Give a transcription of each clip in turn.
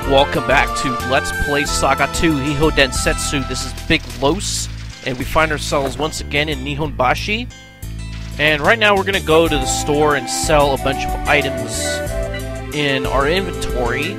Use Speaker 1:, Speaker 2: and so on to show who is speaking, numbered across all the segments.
Speaker 1: Welcome back to Let's Play SaGa 2 Hihou Densetsu. This is Big Los, and we find ourselves once again in Nihonbashi. And right now we're going to go to the store and sell a bunch of items in our inventory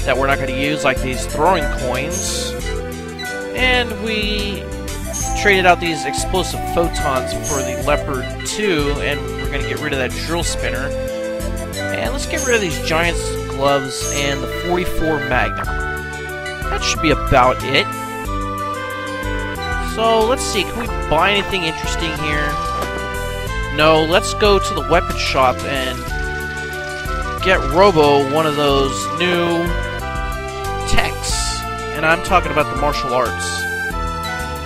Speaker 1: that we're not going to use, like these throwing coins. And we traded out these explosive photons for the Leopard 2, and we're going to get rid of that drill spinner. And let's get rid of these giant gloves and the 44 Magnum. That should be about it. So let's see, can we buy anything interesting here? No, let's go to the weapon shop and get Robo one of those new techs. And I'm talking about the martial arts.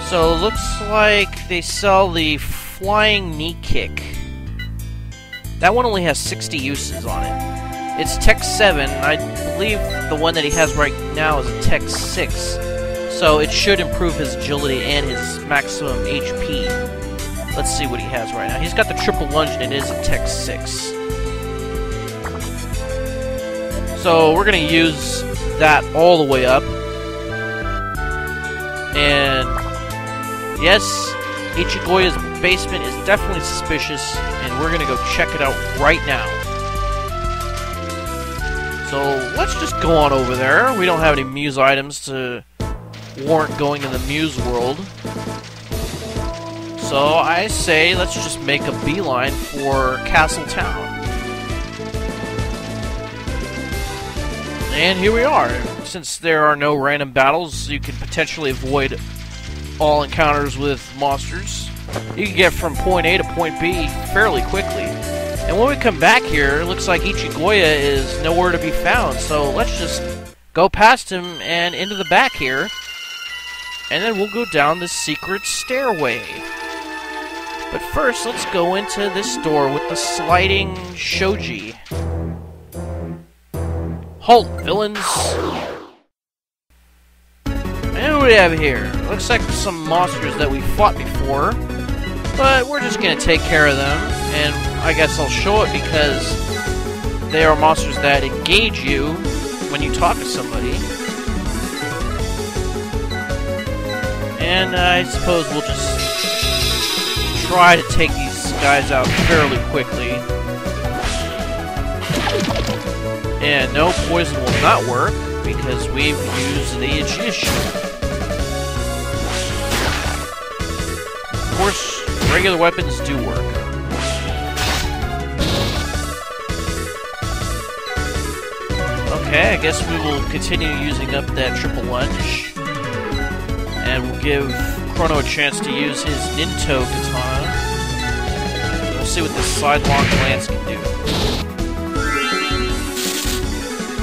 Speaker 1: So it looks like they sell the flying knee kick. That one only has 60 uses on it. It's Tech 7. I believe the one that he has right now is a Tech 6. So it should improve his agility and his maximum HP. Let's see what he has right now. He's got the triple lunge and it is a Tech 6. So we're going to use that all the way up. And yes, Echigoya's basement is definitely suspicious, and we're going to go check it out right now. So let's just go on over there. We don't have any muse items to warrant going in the muse world. So I say let's just make a beeline for Castle Town. And here we are. Since there are no random battles, you can potentially avoid all encounters with monsters. You can get from point A to point B fairly quickly. And when we come back here, it looks like Echigoya is nowhere to be found. So let's just go past him and into the back here. And then we'll go down this secret stairway. But first, let's go into this door with the sliding Shoji. Halt, villains! And what do we have here? Looks like some monsters that we fought before. But we're just going to take care of them. And I guess I'll show it because they are monsters that engage you when you talk to somebody. And I suppose we'll just try to take these guys out fairly quickly. And no, poison will not work because we've used the Echigoya. Of course, regular weapons do work. Okay, I guess we will continue using up that triple lunge. And we'll give Chrono a chance to use his Ninto katana. We'll see what this sidelong glance can do.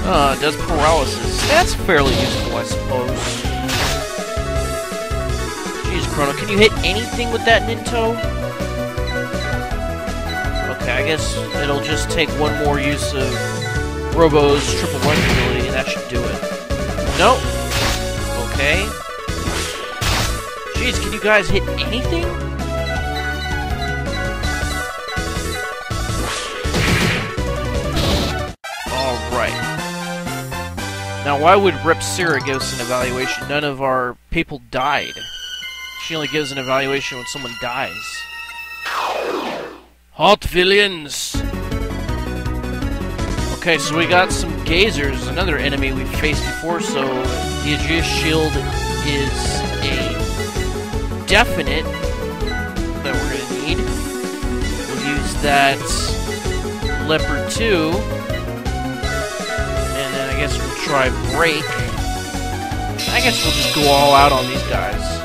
Speaker 1: It does paralysis. That's fairly useful, I suppose. Jeez, Chrono, can you hit anything with that Ninto? Okay, I guess it'll just take one more use of Robo's triple lunge ability, and that should do it. Nope. Okay. Jeez, can you guys hit anything? Alright. Now, why would Repsira give us an evaluation? None of our people died. She only gives an evaluation when someone dies. Halt, villains! Okay, so we got some gazers, another enemy we've faced before, so the Aegis shield is a definite that we're going to need. We'll use that Leopard 2, and then I guess we'll try Break. I guess we'll just go all out on these guys.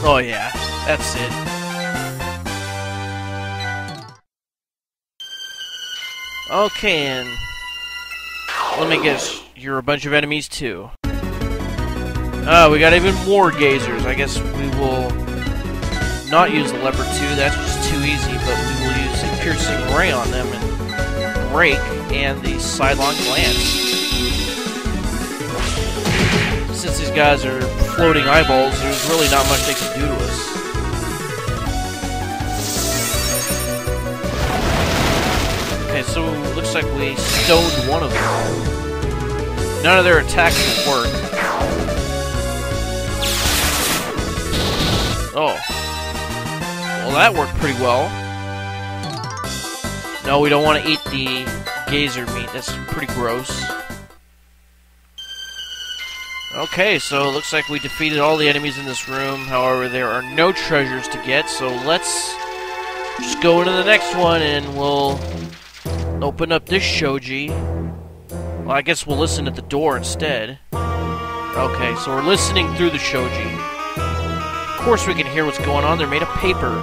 Speaker 1: Oh yeah, that's it. Okay, and let me guess, you're a bunch of enemies too. We got even more gazers. I guess we will not use the Leopard 2, that's just too easy, but we will use a piercing ray on them and Break and the sidelong glance. Since these guys are floating eyeballs, there's really not much they can do to us. Okay, so it looks looks like we stoned one of them. None of their attacks will work. Oh. Well, that worked pretty well. No, we don't want to eat the gazer meat. That's pretty gross. Okay, so it looks like we defeated all the enemies in this room. However, there are no treasures to get, so let's just go into the next one and we'll open up this Shoji. Well, I guess we'll listen at the door instead. Okay, so we're listening through the Shoji. Of course we can hear what's going on. They're made of paper.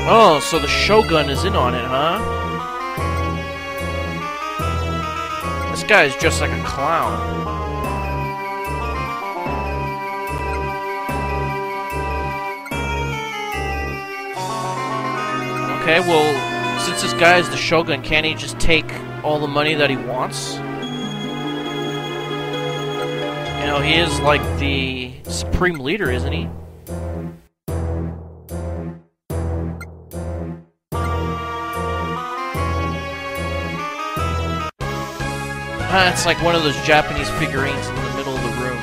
Speaker 1: Oh, so the Shogun is in on it, huh? This guy is dressed like a clown. Okay, well, since this guy is the Shogun, can't he just take all the money that he wants? You know, he is like the supreme leader, isn't he? It's like one of those Japanese figurines in the middle of the room.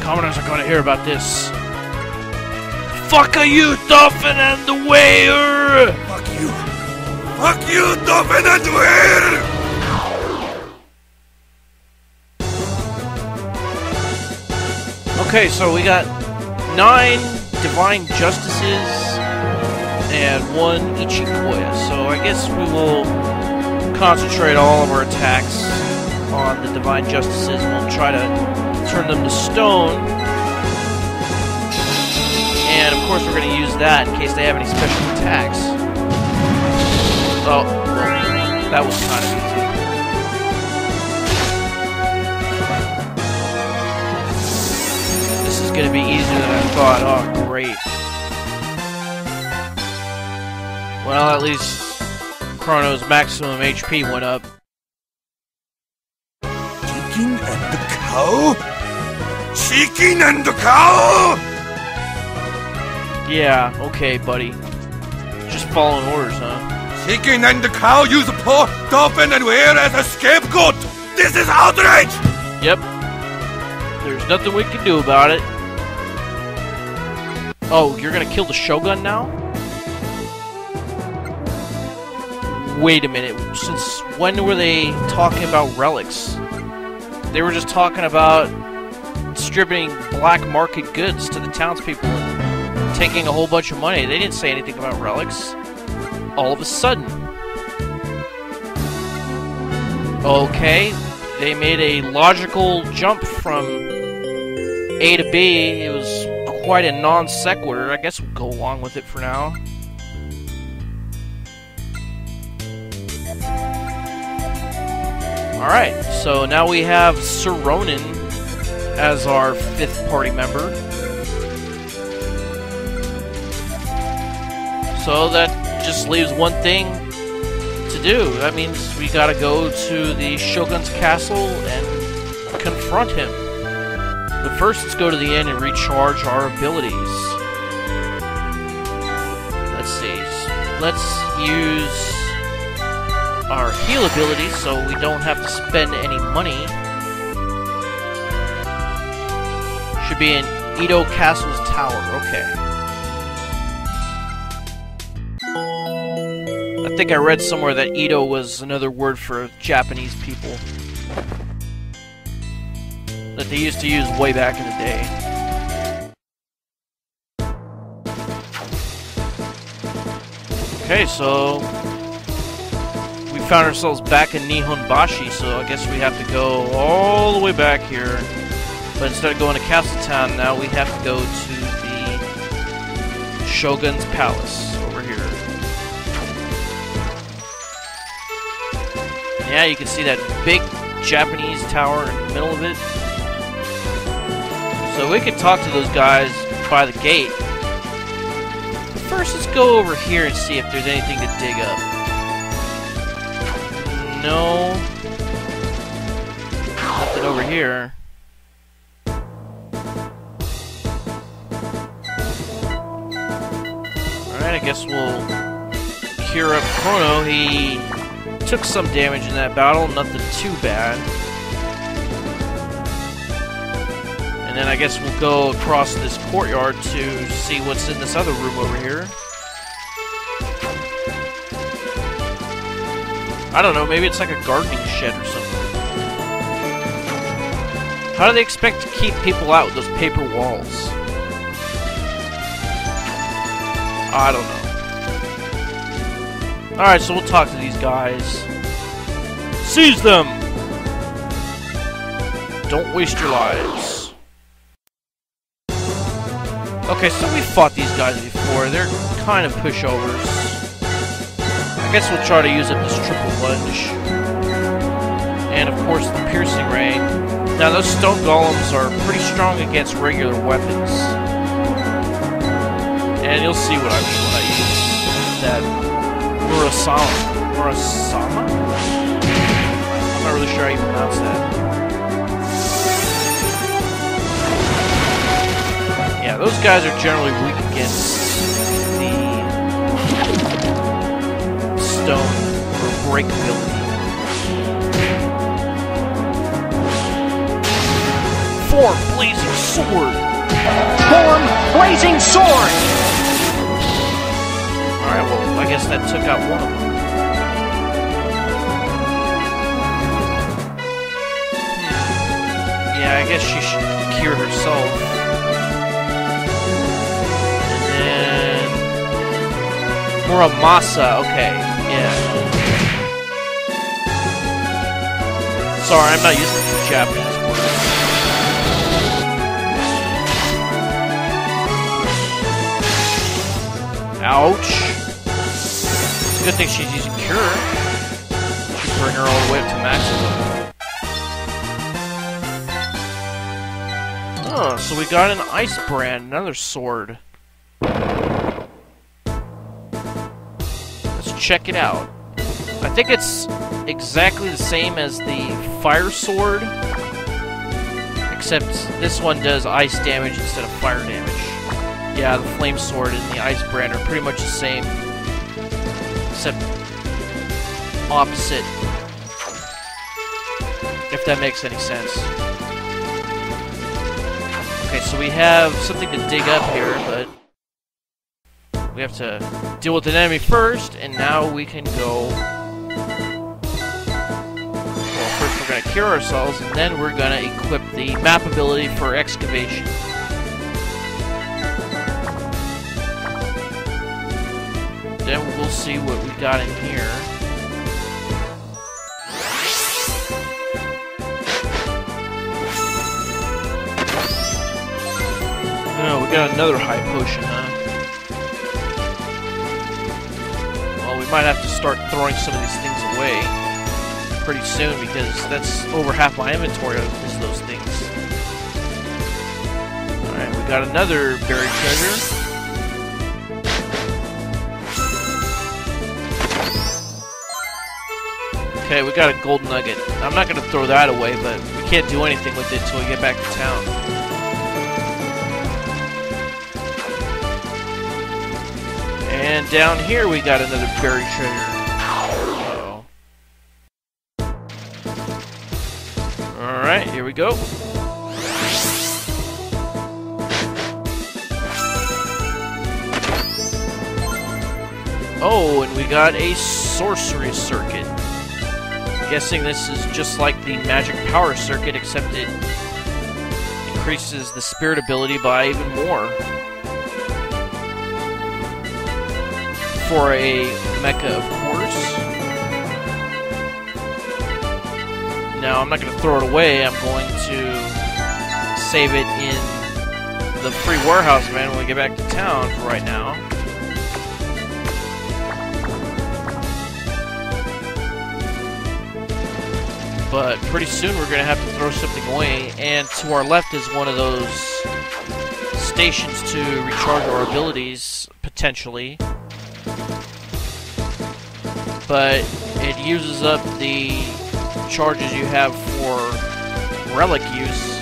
Speaker 1: Commoners are going to hear about this. Fuck you, Dolphin and the Whale!
Speaker 2: Fuck you! Fuck you, Dolphin and the Whale!
Speaker 1: Okay, so we got 9 Divine Justices and 1 Echigoya, so I guess we will concentrate all of our attacks on the Divine Justices and we'll try to turn them to stone. And of course we're going to use that in case they have any special attacks. Oh, well, that was kind of easy. This is going to be easier than I thought. Oh, great. Well, at least Chrono's maximum HP went up.
Speaker 2: Chicken and the cow? Chicken and the cow?
Speaker 1: Yeah, okay, buddy. Just following orders, huh?
Speaker 2: Chicken and the cow use a poor Dolphin and Whale as a scapegoat! This is outrage!
Speaker 1: Yep. There's nothing we can do about it. Oh, you're gonna kill the Shogun now? Wait a minute, since when were they talking about relics? They were just talking about distributing black market goods to the townspeople and taking a whole bunch of money. They didn't say anything about relics. All of a sudden. Okay, they made a logical jump from A to B. It was quite a non sequitur. I guess we'll go along with it for now. Alright, so now we have Sir Ronin as our 5th party member. So that just leaves one thing to do. That means we gotta go to the Shogun's Castle and confront him. But first, let's go to the inn and recharge our abilities. Let's see. Let's use our heal ability so we don't have to spend any money. Should be in Edo Castle's tower. Okay. I think I read somewhere that Edo was another word for Japanese people that they used to use way back in the day. Okay, so we found ourselves back in Nihonbashi, so I guess we have to go all the way back here. But instead of going to Castletown now, we have to go to the Shogun's Palace over here. Yeah, you can see that big Japanese tower in the middle of it. So we could talk to those guys by the gate. But first, let's go over here and see if there's anything to dig up. No. Nothing over here. guess we'll cure up Chrono. He took some damage in that battle, nothing too bad. And then I guess we'll go across this courtyard to see what's in this other room over here. I don't know, maybe it's like a gardening shed or something. How do they expect to keep people out with those paper walls? I don't know. Alright, so we'll talk to these guys. Seize them! Don't waste your lives. Okay, so we fought these guys before. They're kind of pushovers. I guess we'll try to use up this triple lunge. And of course the piercing ray. Now those stone golems are pretty strong against regular weapons. And you'll see what I mean when I use that Murasama? I'm not really sure how you pronounce that. Yeah, those guys are generally weak against the stone or break ability. Form blazing sword!
Speaker 3: Form blazing sword!
Speaker 1: Alright, well, I guess that took out one of them. Yeah, I guess she should cure herself. And then... Muramasa, okay, yeah. Sorry, I'm not used to the Japanese words. Ouch. It's a good thing she's using Cure. Should bring her all the way up to maximum. Oh, so we got an ice brand, another sword. Let's check it out. I think it's exactly the same as the fire sword, except this one does ice damage instead of fire damage. Yeah, the flame sword and the ice brand are pretty much the same, except opposite, if that makes any sense. Okay, so we have something to dig up here, but we have to deal with an enemy first, and now we can go... Well, first we're going to cure ourselves, and then we're going to equip the map ability for excavation. Then we'll see what we got in here. Oh, we got another high potion, huh? Well, we might have to start throwing some of these things away pretty soon, because that's over half my inventory is those things. Alright, we got another buried treasure. Okay, we got a gold nugget. I'm not going to throw that away, but we can't do anything with it until we get back to town. And down here we got another buried treasure. Uh-oh. Alright, here we go. Oh, and we got a sorcery circuit. Guessing this is just like the magic power circuit, except it increases the spirit ability by even more. For a mecha, of course. Now, I'm not going to throw it away. I'm going to save it in the free warehouse, man, when we get back to town for right now. But pretty soon we're going to have to throw something away, and to our left is one of those stations to recharge our abilities, potentially. But it uses up the charges you have for relic use,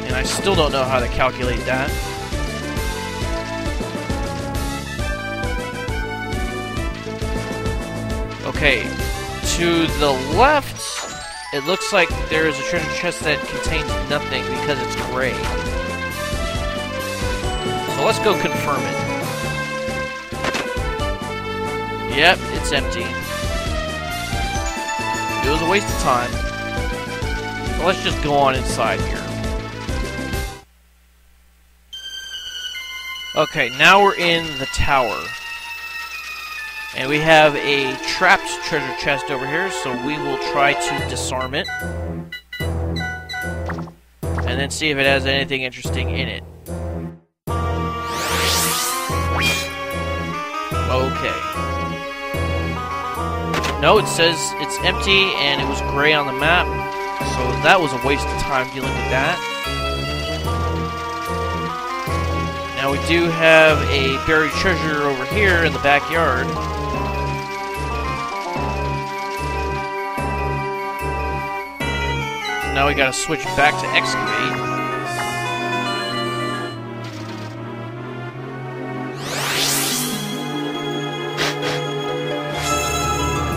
Speaker 1: and I still don't know how to calculate that. Okay, to the left, it looks like there is a treasure chest that contains nothing because it's gray. So let's go confirm it. Yep, it's empty. It was a waste of time. So let's just go on inside here. Okay, now we're in the tower. And we have a trapped treasure chest over here, so we will try to disarm it. And then see if it has anything interesting in it. Okay. No, it says it's empty and it was gray on the map, so that was a waste of time dealing with that. Now we do have a buried treasure over here in the backyard. So now we gotta switch back to excavate.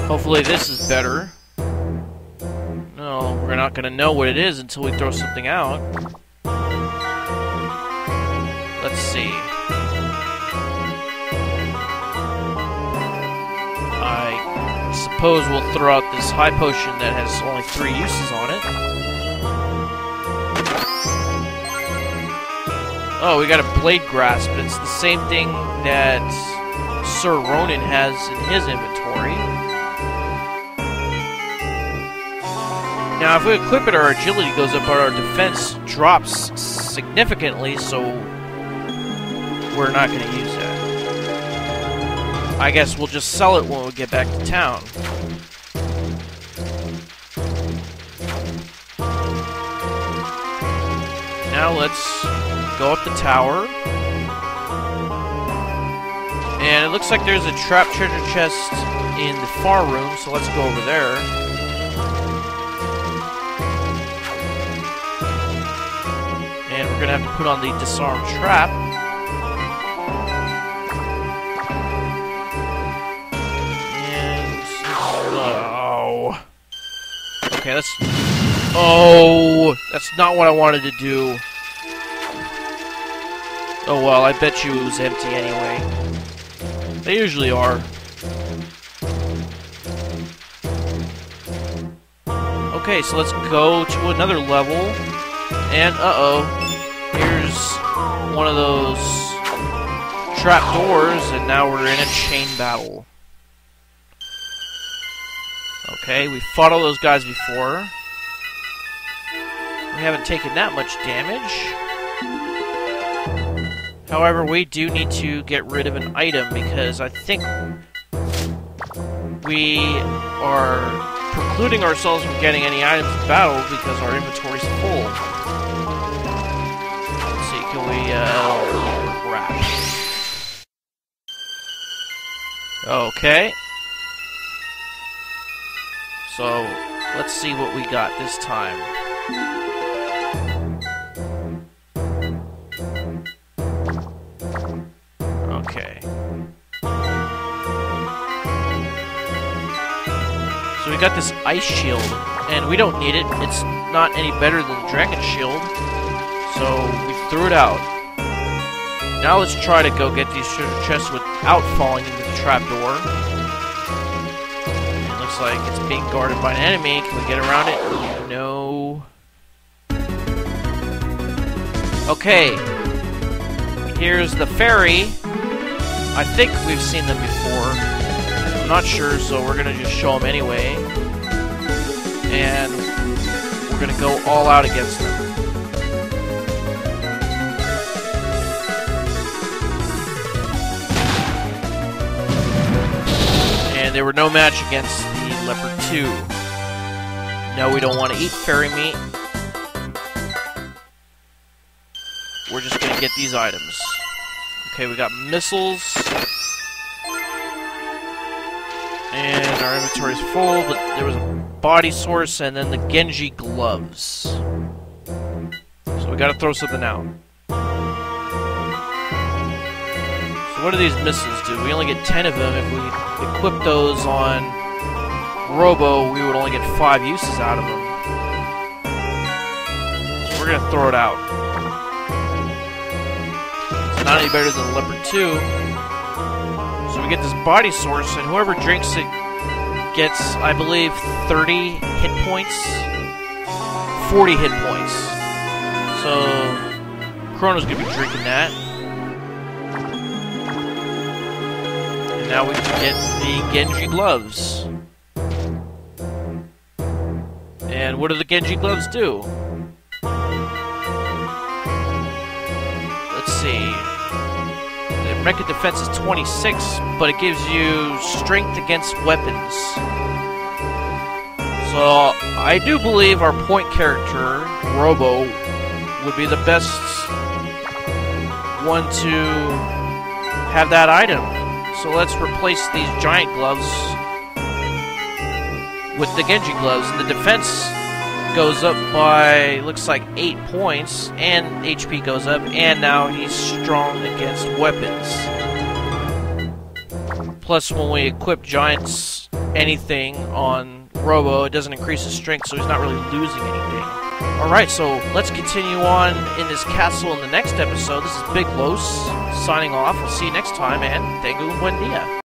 Speaker 1: Hopefully this is better. No, we're not gonna know what it is until we throw something out. Let's see. I suppose we'll throw out this high potion that has only 3 uses on it. Oh, we got a blade grasp. It's the same thing that Sir Ronin has in his inventory. Now, if we equip it, our agility goes up, but our defense drops significantly, so we're not going to use that. I guess we'll just sell it when we get back to town. Now let's go up the tower. And it looks like there's a trapped treasure chest in the far room, so let's go over there. And we're gonna have to put on the disarm trap. And oh, okay, that's not what I wanted to do. Oh well, I bet you it was empty anyway. They usually are. Okay, so let's go to another level. And, uh-oh, here's one of those trap doors, and now we're in a chain battle. Okay, we fought all those guys before. We haven't taken that much damage. However, we do need to get rid of an item, because I think we are precluding ourselves from getting any items in battle because our inventory's full. Can we, crash? Okay. So, let's see what we got this time. Okay. So we got this ice shield, and we don't need it. It's not any better than the dragon shield. So, we threw it out. Now let's try to go get these treasure chests without falling into the trapdoor. It looks like it's being guarded by an enemy. Can we get around it? No. Okay. Here's the ferry. I think we've seen them before. I'm not sure, so we're gonna just show them anyway. And we're gonna go all out against them. And they were no match against the Leopard 2. No, we don't want to eat fairy meat. We're just going to get these items. Okay, we got missiles. And our inventory's full, but there was a body source and then the Genji gloves. So we got to throw something out. What do these missiles do? We only get 10 of them if we equip those on Robo, we would only get 5 uses out of him. So we're gonna throw it out. It's not any better than Leopard 2. So we get this body source, and whoever drinks it gets, I believe, 30 hit points. 40 hit points. So Chrono's gonna be drinking that. And now we can get the Genji gloves. And what do the Genji gloves do? Let's see. The racket defense is 26, but it gives you strength against weapons. So I do believe our point character, Robo, would be the best one to have that item. So let's replace these giant gloves with the Genji gloves, and the defense goes up by, looks like 8 points, and HP goes up, and now he's strong against weapons. Plus, when we equip giants anything on Robo, it doesn't increase his strength, so he's not really losing anything. Alright, so let's continue on in this castle in the next episode. This is Big Los signing off. We'll see you next time, and tengu un buen dia.